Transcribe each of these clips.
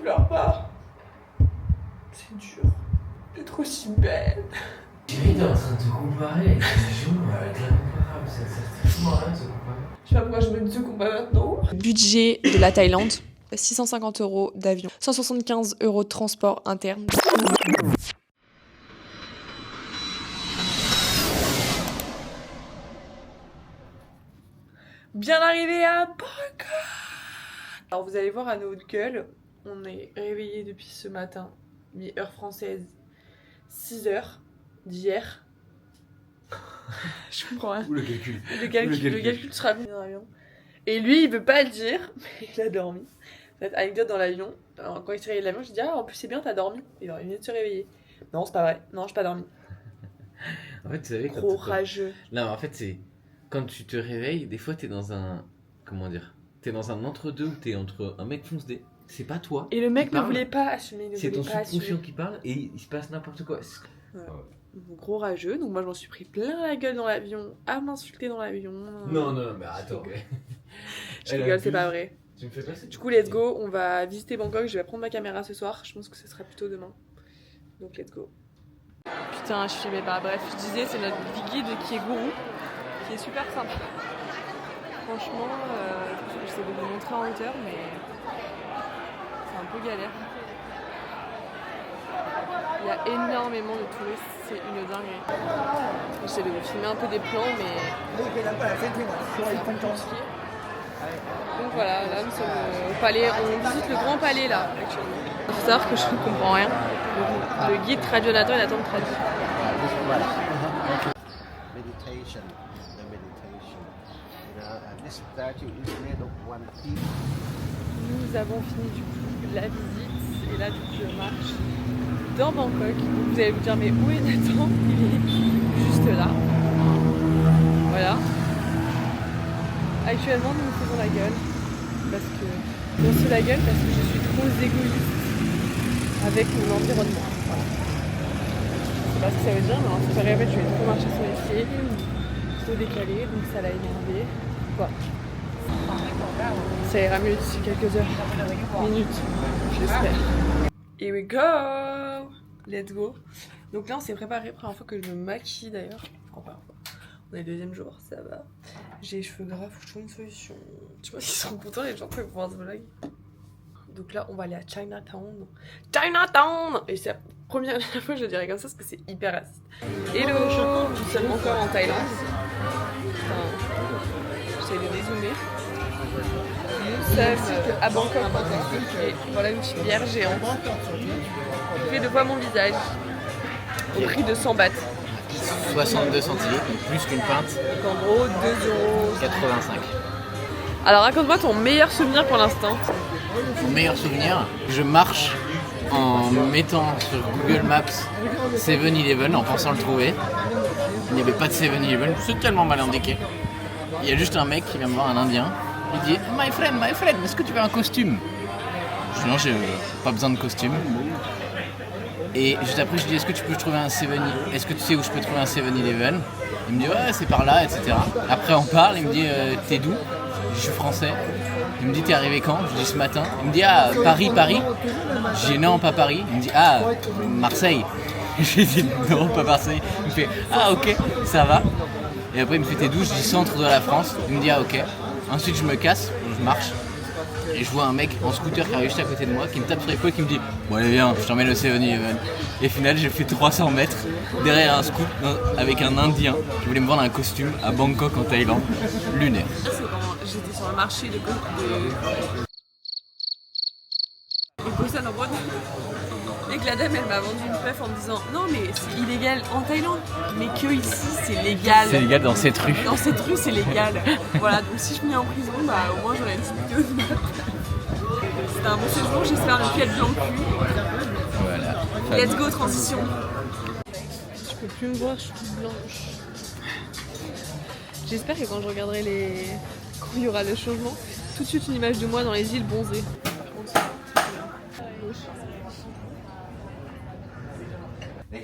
pleure pas. C'est dur d'être aussi belle. Thierry, t'es en train de te comparer avec Dijon, avec l'incomparable. Ça fait rien de se comparer. Je sais pas pourquoi je me dis qu'on va maintenant. Budget de la Thaïlande, 650 € d'avion, 175 € de transport interne. Bien arrivé à Bangkok. Alors vous allez voir à notre gueule, on est réveillé depuis ce matin, mi-heure française, 6h d'hier. Je comprends rien. Ou le calcul. Le calcul sera mis dans l'avion. Et lui, il veut pas le dire, mais il a dormi. Cette anecdote dans l'avion, alors, quand il s'est réveillé de l'avion, j'ai dit ah en plus c'est bien, t'as dormi. Il venait de se réveiller. Non, c'est pas vrai. Non, j'ai pas dormi. En fait, tu savais quand Trop rageux. Non, en fait, c'est quand tu te réveilles, des fois, t'es dans un. Comment dire? T'es dans un entre-deux où t'es entre un mec fonce des. C'est pas toi. Et le mec qui ne parle. voulait pas assumer. C'est ton subconscient qui parle et il se passe n'importe quoi. Ouais. Gros rageux, donc moi je m'en suis pris plein la gueule dans l'avion, à m'insulter dans l'avion. Non, mais attends. Je rigole, c'est pas vrai. Tu me fais passer. Du coup, let's go, on va visiter Bangkok, je vais prendre ma caméra ce soir, je pense que ce sera plutôt demain. Donc let's go. Putain, je filmais pas, bref, je disais, c'est notre guide qui est gourou, qui est super sympa. Franchement, j'essaie de vous montrer en hauteur, mais c'est un peu galère. Il y a énormément de touristes, c'est une dinguerie. J'essaie de vous filmer un peu des plans, mais c'est compliqué. Donc voilà, là nous sommes au palais, on visite le grand palais là actuellement. Il faut savoir que je ne comprends rien. Le guide traduit en attend, il attend de traduire. Meditation, the meditation. You know, this statue is made of one piece. Nous avons fini du coup la visite et là du coup je marche dans Bangkok. Vous allez vous dire mais où est Nathan? Il est juste là. Voilà. Actuellement nous nous faisons la gueule parce que on se fait la gueule parce que je suis trop égoïste avec mon environnement. Voilà. Je sais pas ce que ça veut dire mais en fait je vais trop marcher sur les pieds, trop décalé donc ça l'a énervé. Quoi. Ça ira mieux d'ici quelques heures, minutes, j'espère. Here we go! Let's go! Donc là on s'est préparé, première fois que je me maquille d'ailleurs. Enfin, on est le deuxième jour, ça va. J'ai les cheveux gras, faut que je trouve une solution. Je sais pas s'ils seront contents les gens qui vont voir ce vlog. Donc là on va aller à Chinatown. Chinatown! Et c'est la première fois que je le dirais comme ça parce que c'est hyper raciste. Hello! Nous sommes encore en Thaïlande. Enfin, j'essaie de dézoomer. Nous sommes à Bangkok et voilà une bière géante qui fait 2 fois mon visage au prix de 100 bahts. 62 centilitres, plus qu'une pinte. Donc en gros 2,85 €. Alors raconte-moi ton meilleur souvenir pour l'instant. Mon meilleur souvenir, je marche en mettant sur Google Maps 7-Eleven en pensant le trouver. Il n'y avait pas de 7-Eleven, c'est tellement mal indiqué. Il y a juste un mec qui vient me voir, un indien. Il dit my friend, est-ce que tu veux un costume? Je dis non, j'ai pas besoin de costume. Et juste après, je dis est-ce que tu peux trouver un 7-Eleven? Est-ce que tu sais où je peux trouver un 7-Eleven? Il me dit ouais, c'est par là, etc. Après, on parle, il me dit t'es d'où? Je suis français. Il me dit t'es arrivé quand? Je dis ce matin. Il me dit ah, Paris. Je dis non, pas Paris. Il me dit ah, Marseille. Je lui dis non, pas Marseille. Il me fait ah, ok, ça va. Et après, il me fait t'es d'où? Je dis centre de la France. Il me dit ah, ok. Ensuite, je me casse, je marche. Et je vois un mec en scooter qui arrive juste à côté de moi, qui me tape sur l'épaule, qui me dit bon allez viens, je t'emmène au 7-Eleven. Et au final j'ai fait 300 mètres derrière un scoot avec un indien qui voulait me vendre un costume à Bangkok en Thaïlande. Lunaire. C'est quand j'étais sur le marché de Busan en Bretagne. Et que la dame elle m'a vendu une puff en me disant non mais c'est illégal en Thaïlande, mais que ici c'est légal. C'est légal dans cette rue. Dans cette rue c'est légal. Voilà, donc si je finis en prison, bah au moins j'aurais une petite vidéo de ma puff. C'était un bon séjour, j'espère ne plus être blanc cul. Voilà. Let's go, transition. Je peux plus me voir, je suis toute blanche. J'espère que quand je regarderai quand il y aura le changement, tout de suite une image de moi dans les îles bronzées.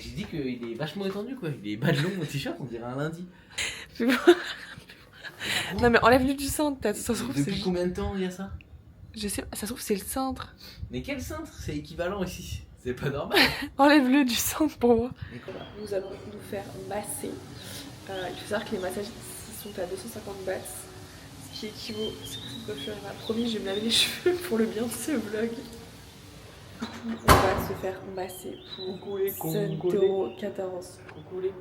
J'ai dit qu'il est vachement étendu quoi, il est bas de long mon t-shirt, on dirait un lundi. Non mais enlève-lui du sein de tête, ça se trouve c'est... Depuis combien de temps il y a ça? Je sais, ça se trouve c'est le cintre. Mais quel cintre? C'est équivalent ici. C'est pas normal. Enlève-le du cintre pour moi. Mais quoi? Nous allons nous faire masser. Il faut savoir que les massages sont à 250 bahts. Ce qui équivaut, c'est que cette coiffure m'a promis, je vais me laver les cheveux pour le bien de ce vlog. On va se faire masser pour 7,14 €.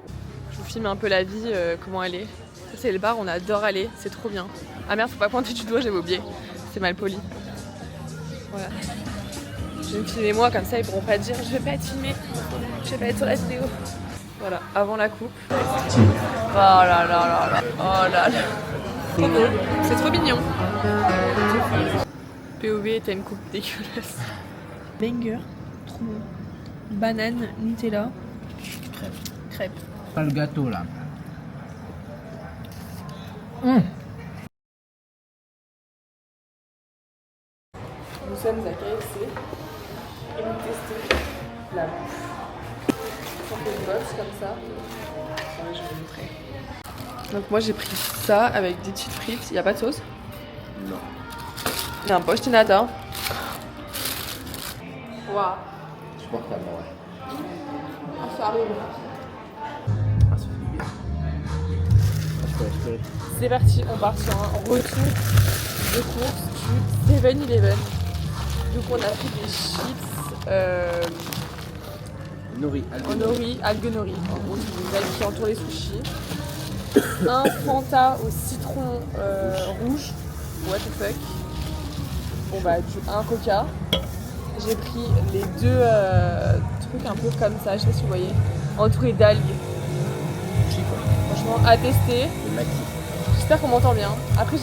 Je vous filme un peu la vie, comment elle est. Ça c'est le bar, on adore aller, c'est trop bien. Ah merde, faut pas pointer du doigt, j'avais oublié. C'est mal poli. Voilà. Je vais me filmer moi, comme ça ils pourront pas dire je vais pas être filmé, je vais pas être sur la vidéo. Voilà, avant la coupe. Oh là là là là, oh là là. Trop beau, c'est trop mignon. POV, t'as une coupe dégueulasse. Banger, trop bon. Banane, Nutella, crêpe. Pas le gâteau là. Nous sommes à KFC et nous testons la bouffe. On fait une box comme ça. Ouais, je vais vous montrer. Donc moi j'ai pris ça avec des petites frites. Il n'y a pas de sauce? Non. Il y a un poche de nata. Waouh. Supportable, ouais. Ah, ça arrive. Ah, ça fait du bien. C'est parti, on part sur un retour de course du 7-Eleven. Donc on a pris des chips Nori, en nori, algues nori. En gros, c'est des algues qui entourent les sushis. Un Fanta au citron rouge. What the fuck. Bon bah, un Coca. J'ai pris les deux trucs un peu comme ça, je sais pas si vous voyez, entourés d'algues. Franchement, à tester. J'espère qu'on m'entend bien. Après,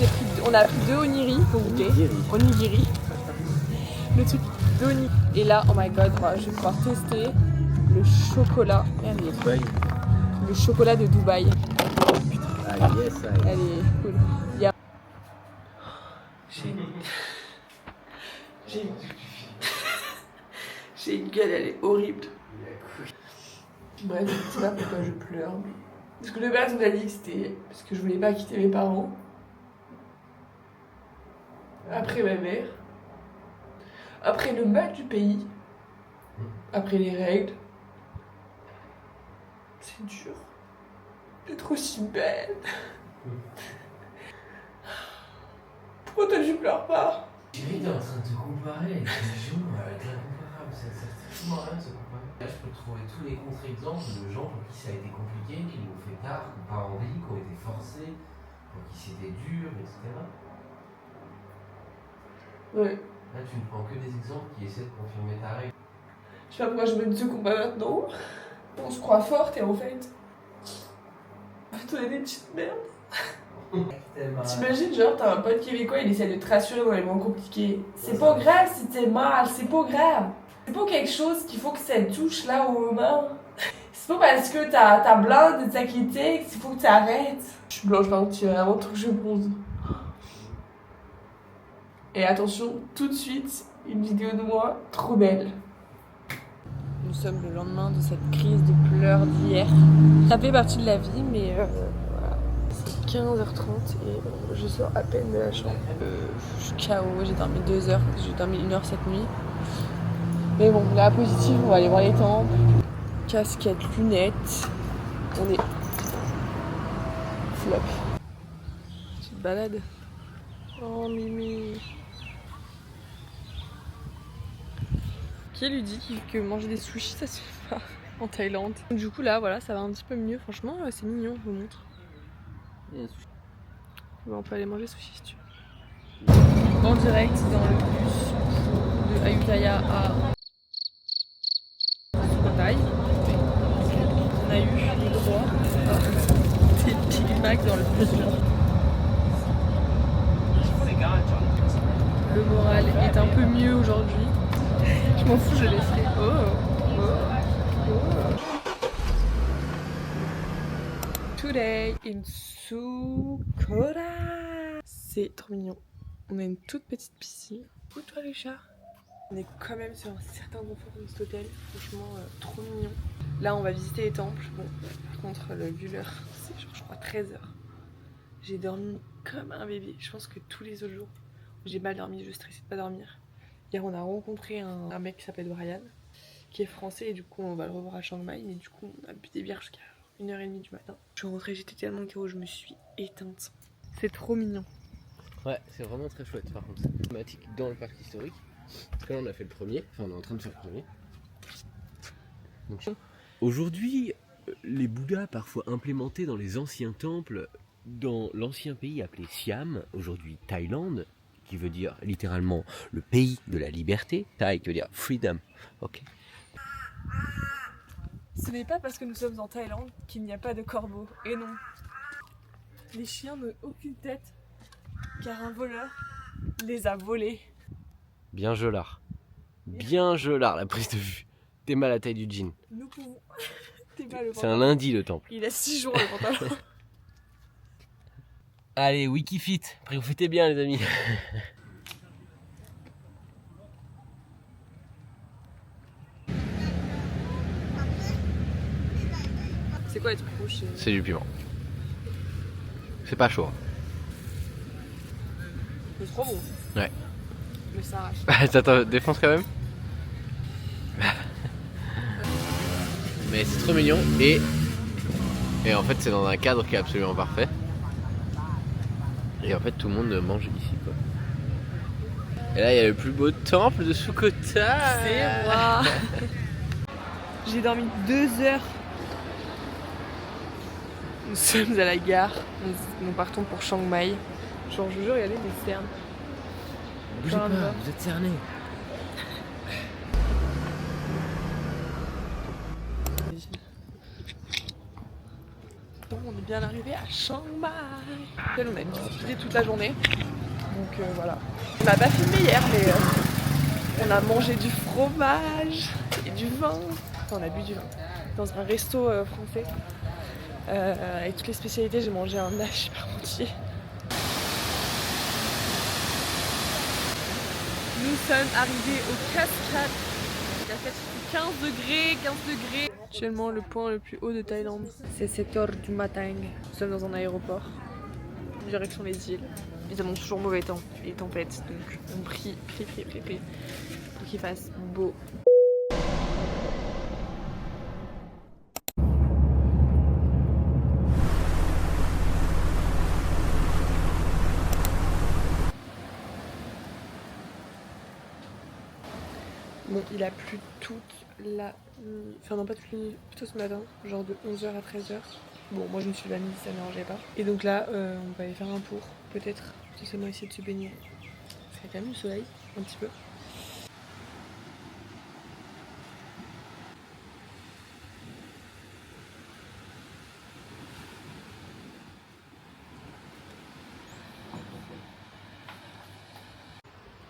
on a pris 2 onigiri pour goûter. Onigiri. Le truc d'onigiri. Et là, oh my god, je vais pouvoir tester le chocolat. Merde, il est Dubaï. le chocolat de Dubaï. Ah yes, Elle est cool. Il y a... J'ai une gueule, elle est horrible. Bref, je sais pas pourquoi je pleure. Parce que de base, on a dit que c'était parce que je voulais pas quitter mes parents. Après ma mère. Après le mal du pays. Après les règles. C'est dur d'être aussi belle. Pourquoi toi tu pleures pas? Chérie, t'es en train de te comparer avec les gens, avec l'incomparable. Ça sert strictement à rien de se comparer. Là, je peux trouver tous les contre-exemples de gens pour qui ça a été compliqué, qui l'ont fait tard, qui n'ont pas envie, qui ont été forcés, pour qui c'était dur, etc. Ouais. Là, tu ne prends que des exemples qui essaient de confirmer ta règle. Je sais pas pourquoi je mène ce combat maintenant. On se croit forte et en fait. On est des petites merdes. T'imagines, genre, t'as un pote québécois, il essaie de te rassurer dans les moments compliqués. C'est pas grave si t'es mal, c'est pas grave. C'est pas quelque chose qu'il faut que ça te touche là au moment. C'est pas parce que t'as blanc de t'inquiéter qu'il faut que tu arrêtes. Je suis blanche vampire, avant tout que je bronze. Et attention, tout de suite, une vidéo de moi trop belle. Nous sommes le lendemain de cette crise de pleurs d'hier. Ça fait partie de la vie, mais voilà. C'est 15h30 et je sors à peine de la chambre. Je suis KO, j'ai dormi 2 heures, j'ai dormi 1 heure cette nuit. Mais bon, la positive, on va aller voir les temples. Casquette, lunettes. On est flop. Tu te balades? Oh Mimi. Qui lui dit que manger des sushis ça se fait pas en Thaïlande? Du coup là voilà, ça va un petit peu mieux, franchement c'est mignon, je vous montre. Bon, on peut aller manger sushi si tu veux. En direct dans le bus de Ayutthaya à Sukhothai. On a eu le droit à des Big Mac dans le bus. Le moral est un peu mieux aujourd'hui. Je m'en fous, je laisserai. Today in Sukhothai. C'est trop mignon. On a une toute petite piscine. Où toi le chat? On est quand même sur un certain confort dans cet hôtel. Franchement, trop mignon. Là, on va visiter les temples. Bon, par contre, vu l'heure, c'est genre, je crois 13h. J'ai dormi comme un bébé. Je pense que tous les autres jours, J'ai mal dormi, je stressais de pas dormir. Hier on a rencontré un mec qui s'appelle Brian, qui est français et du coup on va le revoir à Chiang Mai, mais du coup on a bu des bières jusqu'à 1h30 du matin. Je suis rentrée, j'étais tellement KO, je me suis éteinte. C'est trop mignon. Ouais, c'est vraiment très chouette par contre. C'est thématique dans le parc historique. Parce que là on a fait le premier, enfin on est en train de faire le premier. Donc, aujourd'hui, les Bouddhas parfois implémentés dans les anciens temples dans l'ancien pays appelé Siam, aujourd'hui Thaïlande, qui veut dire littéralement le pays de la liberté, Thaï qui veut dire freedom, ok. Ce n'est pas parce que nous sommes en Thaïlande qu'il n'y a pas de corbeaux, et non. Les chiens n'ont aucune tête, car un voleur les a volés. Bien gelard, la prise de vue. T'es mal à la taille du jean. Nous pouvons. T'es mal le C'est un lundi le temple. Il a 6 jours le pantalon. Allez, Wikifit, profitez bien les amis. C'est quoi les trucs rouges? C'est du piment. C'est pas chaud. C'est trop bon. Ouais. Mais ça arrache. Ça te défonce quand même. Mais c'est trop mignon et en fait c'est dans un cadre qui est absolument parfait. Et en fait tout le monde mange ici quoi. Et là il y a le plus beau temple de Sukhothai. C'est moi. J'ai dormi 2 heures. Nous sommes à la gare. Nous partons pour Chiang Mai. Genre je vous jure, regardez des cernes. Bougez pas, vous êtes cernés. On est bien arrivé à Chiang Mai. On a discuté toute la journée. Donc voilà. On n'a pas filmé hier, mais on a mangé du fromage et du vin. Enfin, on a bu du vin dans un resto français. Avec toutes les spécialités, j'ai mangé un hache parmentier. Nous sommes arrivés aux cascades. La fête fait 15 degrés. Actuellement le point le plus haut de Thaïlande. C'est 7h du matin. Nous sommes dans un aéroport. Direction les îles. Ils annoncent toujours mauvais temps, les tempêtes. Donc on prie pour qu'il fasse beau. Bon, il a plu toute la nuit, enfin non pas toute la nuit, plutôt ce matin, genre de 11h à 13h. Bon, moi je me suis levée à midi, ça ne m'arrangeait pas. Et donc là, on va aller faire un tour, peut-être, seulement essayer de se baigner. Parce qu'il y a quand même du soleil, un petit peu.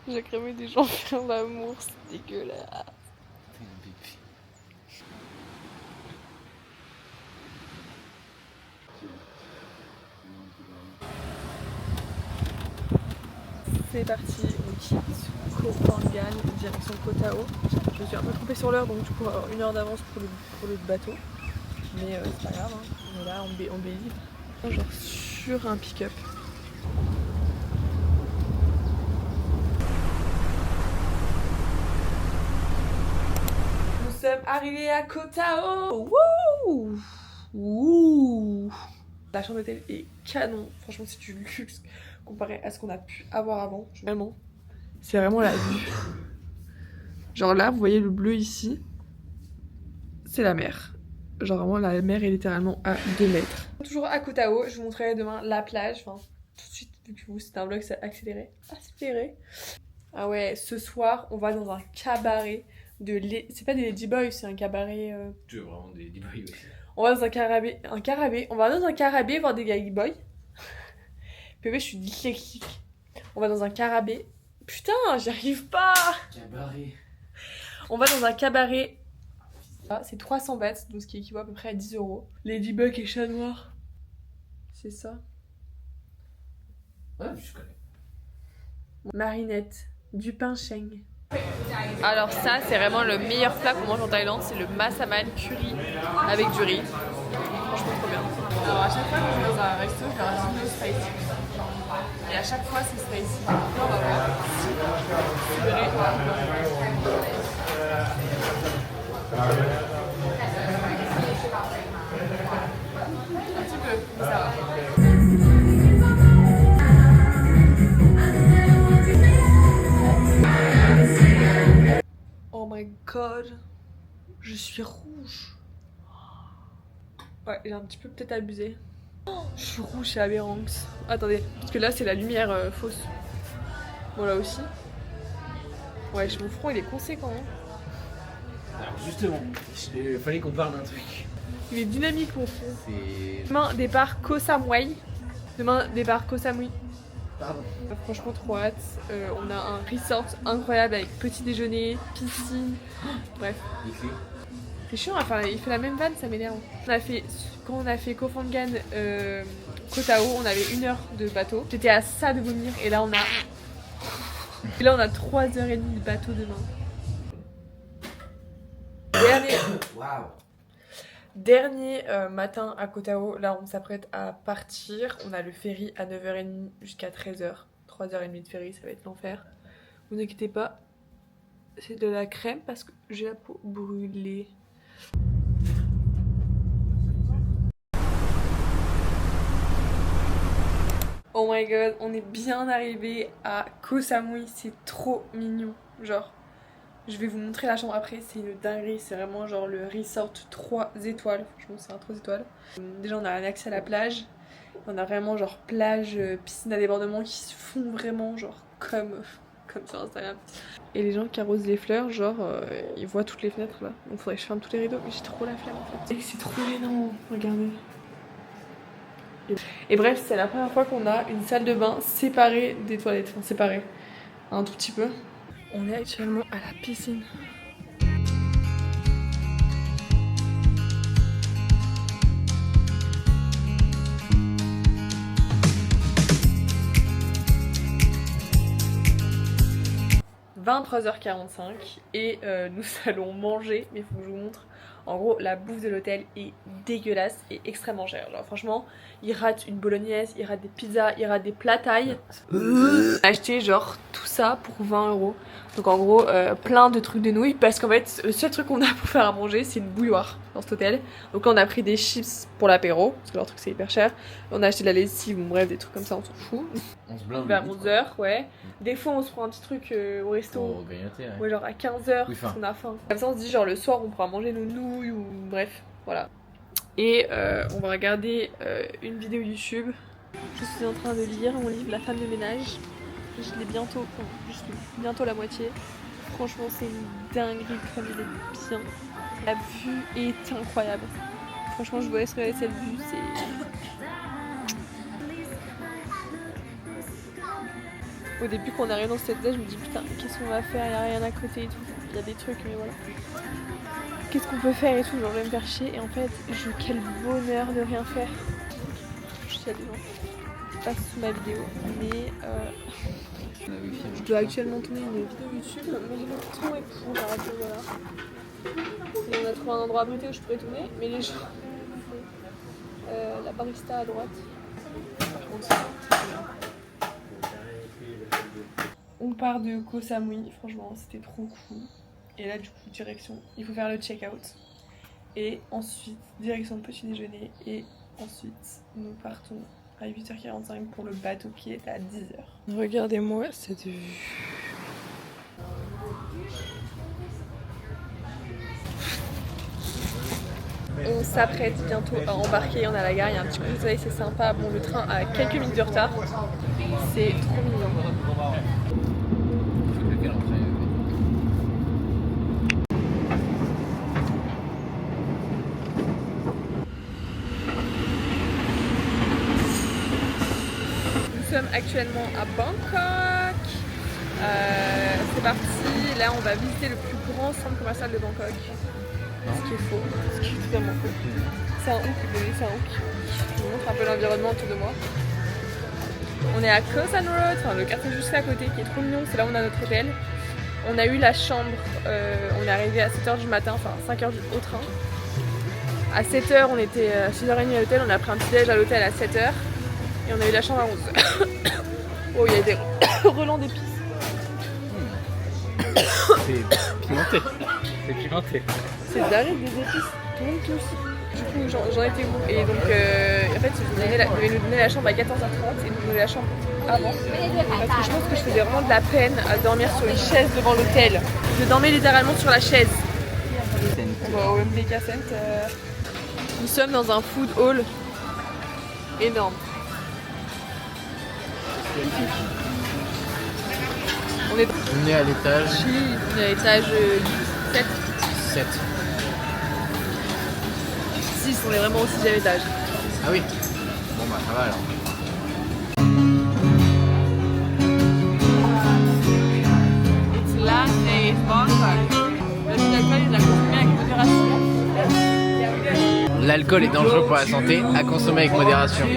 J'ai cramé des gens faire l'amour, c'est dégueulasse. C'est parti, on quitte Koh Phangan, direction Koh Tao. Je me suis un peu trompée sur l'heure, donc du coup on va avoir 1 heure d'avance pour le bateau. Mais c'est pas grave, hein. On est là, on est genre sur un pick-up. Nous sommes arrivés à Koh Tao. Wouh! Wouh! La chambre d'hôtel est canon, franchement c'est du luxe comparé à ce qu'on a pu avoir avant. Vraiment, c'est vraiment la vue. Genre là, vous voyez le bleu ici, c'est la mer. Genre vraiment la mer est littéralement à 2 mètres. Toujours à Koh Tao, je vous montrerai demain la plage, enfin tout de suite vu que vous c'est un vlog c'est accéléré. Ah ouais, ce soir on va dans un cabaret de c'est pas des Ladyboys, c'est un cabaret... Tu veux vraiment des Ladyboys aussi. On va dans un carabé, on va dans un carabé voir des Ladyboys. Bébé, je suis dyslexique. On va dans un carabé. Putain, j'y arrive pas. Cabaret. On va dans un cabaret. Ah, c'est 300 bahts, donc ce qui équivaut à peu près à 10 €. Ladybug et chat noir. C'est ça. Ouais, je connais. Marinette, du pain sheng. Alors ça, c'est vraiment le meilleur plat qu'on mange en Thaïlande. C'est le massaman curry avec du riz. Franchement, trop bien. Alors à chaque fois que je vais dans un resto, je leur dis no spicy. et à chaque fois ce serait ici. Là on va voir si vous verrez. Un petit peu, mais ça va. Oh my god, je suis rouge. Ouais, j'ai un petit peu peut-être abusé. Oh, je suis rouge, c'est aberrant. Attendez, parce que là c'est la lumière fausse. Bon là aussi. Ouais, mon front il est conséquent. Hein. Alors justement, il fallait qu'on parle d'un truc. Il est dynamique mon front. C'est... Demain départ Koh Samui. Demain départ Koh Samui. Pardon. Franchement trop hâte. On a un resort incroyable avec petit déjeuner, piscine. Bref. Il fait. C'est chiant, enfin il fait la même vanne, ça m'énerve. Quand on a fait Koh Phangan, Koh Tao, on avait 1 heure de bateau. J'étais à ça de vomir et là on a 3h30 de bateau demain. Dernier matin à Koh Tao, là on s'apprête à partir. On a le ferry à 9h30 jusqu'à 13h. 3h30 de ferry, ça va être l'enfer. Vous inquiétez pas, c'est de la crème parce que j'ai la peau brûlée. Oh my god, on est bien arrivé à Koh Samui, c'est trop mignon. Genre, je vais vous montrer la chambre après, c'est une dinguerie, c'est vraiment genre le resort 3 étoiles. Franchement, c'est un 3 étoiles. Déjà, on a un accès à la plage. On a vraiment genre plage, piscine à débordement qui se font vraiment genre comme sur Instagram. Et les gens qui arrosent les fleurs, genre ils voient toutes les fenêtres là. Donc faudrait que je ferme tous les rideaux, mais j'ai trop la flemme en fait. C'est trop gênant, regardez. Et bref, c'est la première fois qu'on a une salle de bain séparée des toilettes. Enfin séparée, un tout petit peu. On est actuellement à la piscine. « 23h45 et nous allons manger, mais il faut que je vous montre. En gros, la bouffe de l'hôtel est dégueulasse et extrêmement chère. Genre franchement, ils ratent une bolognaise, ils ratent des pizzas, ils ratent des plats thaï. On a acheté genre tout ça pour 20 €. Donc en gros, plein de trucs de nouilles parce qu'en fait, le seul truc qu'on a pour faire à manger, c'est une bouilloire dans cet hôtel. Donc là, on a pris des chips pour l'apéro parce que leur truc c'est hyper cher. On a acheté de la lessive, bon, bref, des trucs comme ça, on s'en fout. On se blinde. Vers 11h, ouais. Des fois, on se prend un petit truc au resto. Pour grignoter, ouais. Ouais, genre à 15h, Oui, parce qu'on a faim. Comme ça, on se dit, genre le soir, on pourra manger nos nouilles ou bref, voilà. Et on va regarder une vidéo YouTube. Je suis en train de lire mon livre La femme de ménage. Je l'ai bientôt, enfin, juste bientôt la moitié. Franchement, c'est une dinguerie comme il est bien. La vue est incroyable. Franchement, je vous laisse regarder cette vue, c'est... Au début, quand on arrive dans cette tête, je me dis putain, qu'est-ce qu'on va faire? Il n'y a rien à côté et tout. Il y a des trucs, mais voilà. Qu'est-ce qu'on peut faire et tout? Genre, je vais me faire chier. Et en fait, quel bonheur de rien faire. Je suis à des gens. Pas sous ma vidéo, mais je dois actuellement tourner une vidéo YouTube, mais le ton est pour la radio, voilà. Et on a trouvé un endroit abrité où je pourrais tourner, mais les gens la barista à droite. Par contre, on part de Koh Samui, franchement c'était trop cool. Et là du coup direction, il faut faire le check-out. Et ensuite direction le petit déjeuner. Et ensuite nous partons à 8h45 pour le bateau qui est à 10h. Regardez-moi cette vue. On s'apprête bientôt à embarquer, on est à la gare, il y a un petit coup de soleil, c'est sympa. Bon, le train a quelques minutes de retard, c'est trop mignon. Nous sommes actuellement à Bangkok. C'est parti, là on va visiter le plus grand centre commercial de Bangkok. Ce qui est faux, ce qui est totalement faux. C'est un hook, c'est un hook. Je vous montre un peu l'environnement autour de moi. On est à Khao San Road, enfin le quartier juste à côté qui est trop mignon, c'est là où on a notre hôtel. On a eu la chambre, on est arrivé à 7h du matin, enfin 5h au train. À 7h, on était à 6h30 à l'hôtel, on a pris un petit déj à l'hôtel à 7h et on a eu la chambre à 11h. Oh, il y a des relents d'épices. C'est pimenté. C'est pimenté. C'est dingue des épices, tout le monde tous. Du coup, j'en étais où? Et donc, en fait, ils devaient nous donner la chambre à 14h30 et nous donner la chambre avant. Parce que je pense que je faisais vraiment de la peine à dormir sur une chaise devant l'hôtel. Je dormais littéralement sur la chaise. On va au MDK Center. Nous sommes dans un food hall énorme. On est à l'étage on est à l'étage 7. 7. 6, on est vraiment au 6e étage. Ah oui. Bon bah ça va alors. It's last day is Bangkok. Le l'alcool, il a consommé avec modération. L'alcool est dangereux pour la santé, à consommer avec modération.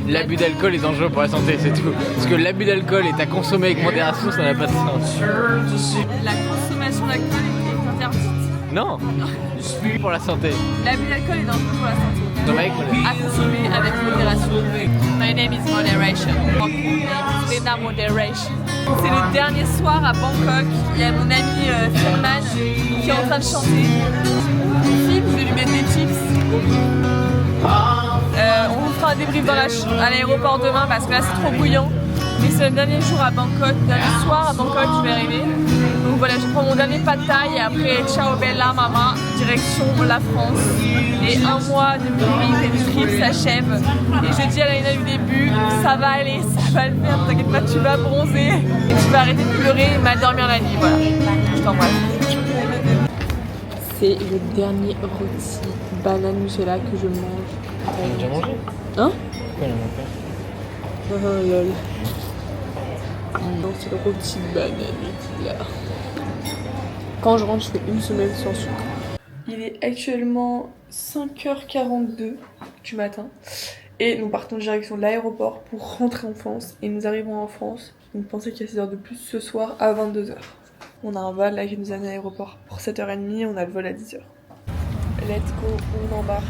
L'abus d'alcool est dangereux pour la santé, c'est tout. Parce que l'abus d'alcool est à consommer avec modération, ça n'a pas de sens. La consommation d'alcool est interdite. Non. Pour la santé. L'abus d'alcool est dangereux pour la santé. Consommer avec modération. À consommer avec modération. My name is Moderation. Lena Moderation. C'est le dernier soir à Bangkok. Il y a mon ami Firman qui est en train de chanter. Je vais lui mettre des chips. On vous fera un débrief à l'aéroport demain parce que là c'est trop bouillant. Mais c'est le dernier jour à Bangkok, dernier soir à Bangkok je vais arriver. Donc voilà, je prends mon dernier pad thai et après ciao bella mama, direction la France. Et un mois de périple et de trip s'achève. Et je dis à Laina du début, ça va aller, ça va le faire, t'inquiète pas, tu vas bronzer. Et tu vas arrêter de pleurer et mal dormir la nuit, voilà. Je t'embrasse. C'est le dernier rôti banane Nutella que je mange. On a déjà mangé. Hein? Pourquoi on a mangé? Oh lol. Non, c'est le rôti de banane Nutella. Quand je rentre, je fais une semaine sans sucre. Il est actuellement 5h42 du matin. Et nous partons en direction de l'aéroport pour rentrer en France. Et nous arrivons en France. Donc pensez qu'il y a 6 heures de plus ce soir à 22h. On a un vol là qui nous amène à l'aéroport pour 7h30, on a le vol à 10h. Let's go, on embarque.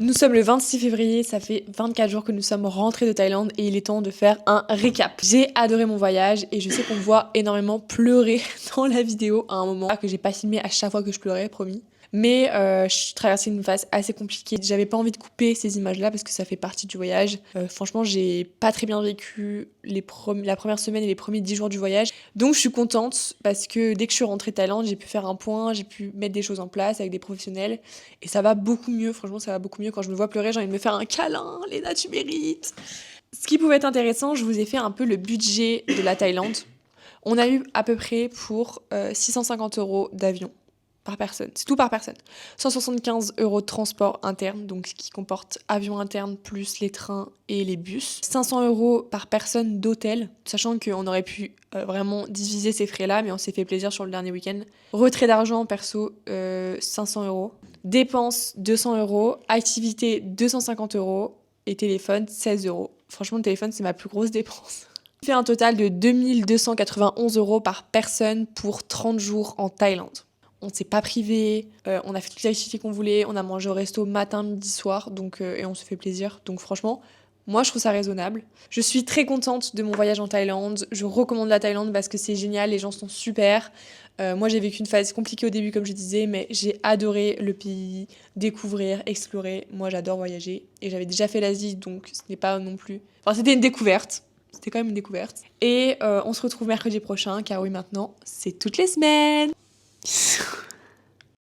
Nous sommes le 26 février, ça fait 24 jours que nous sommes rentrés de Thaïlande et il est temps de faire un récap. J'ai adoré mon voyage et je sais qu'on me voit énormément pleurer dans la vidéo à un moment que j'ai pas filmé à chaque fois que je pleurais, promis. Mais je traversais une phase assez compliquée. J'avais pas envie de couper ces images-là parce que ça fait partie du voyage. Franchement, j'ai pas très bien vécu la première semaine et les premiers 10 jours du voyage. Donc je suis contente parce que dès que je suis rentrée de Thaïlande, j'ai pu faire un point, j'ai pu mettre des choses en place avec des professionnels. Et ça va beaucoup mieux, franchement ça va beaucoup mieux. Quand je me vois pleurer, j'ai envie de me faire un câlin. Léna, tu mérites. Ce qui pouvait être intéressant, je vous ai fait un peu le budget de la Thaïlande. On a eu à peu près pour 650 € d'avion. Par personne, c'est tout par personne. 175 € de transport interne, donc ce qui comporte avion interne plus les trains et les bus. 500 € par personne d'hôtel, sachant qu'on aurait pu vraiment diviser ces frais-là, mais on s'est fait plaisir sur le dernier week-end. Retrait d'argent perso, 500 €. Dépenses, 200 €. Activité, 250 €. Et téléphone, 16 €. Franchement, le téléphone, c'est ma plus grosse dépense. On fait un total de 2291 € par personne pour 30 jours en Thaïlande. On s'est pas privé, on a fait toutes les activités qu'on voulait, on a mangé au resto matin, midi, soir, donc, et on se fait plaisir. Donc franchement, moi je trouve ça raisonnable. Je suis très contente de mon voyage en Thaïlande, je recommande la Thaïlande parce que c'est génial, les gens sont super. Moi j'ai vécu une phase compliquée au début comme je disais, mais j'ai adoré le pays, découvrir, explorer. Moi j'adore voyager et j'avais déjà fait l'Asie, donc ce n'est pas non plus... Enfin c'était une découverte. C'était quand même une découverte. Et on se retrouve mercredi prochain, car oui maintenant, c'est toutes les semaines.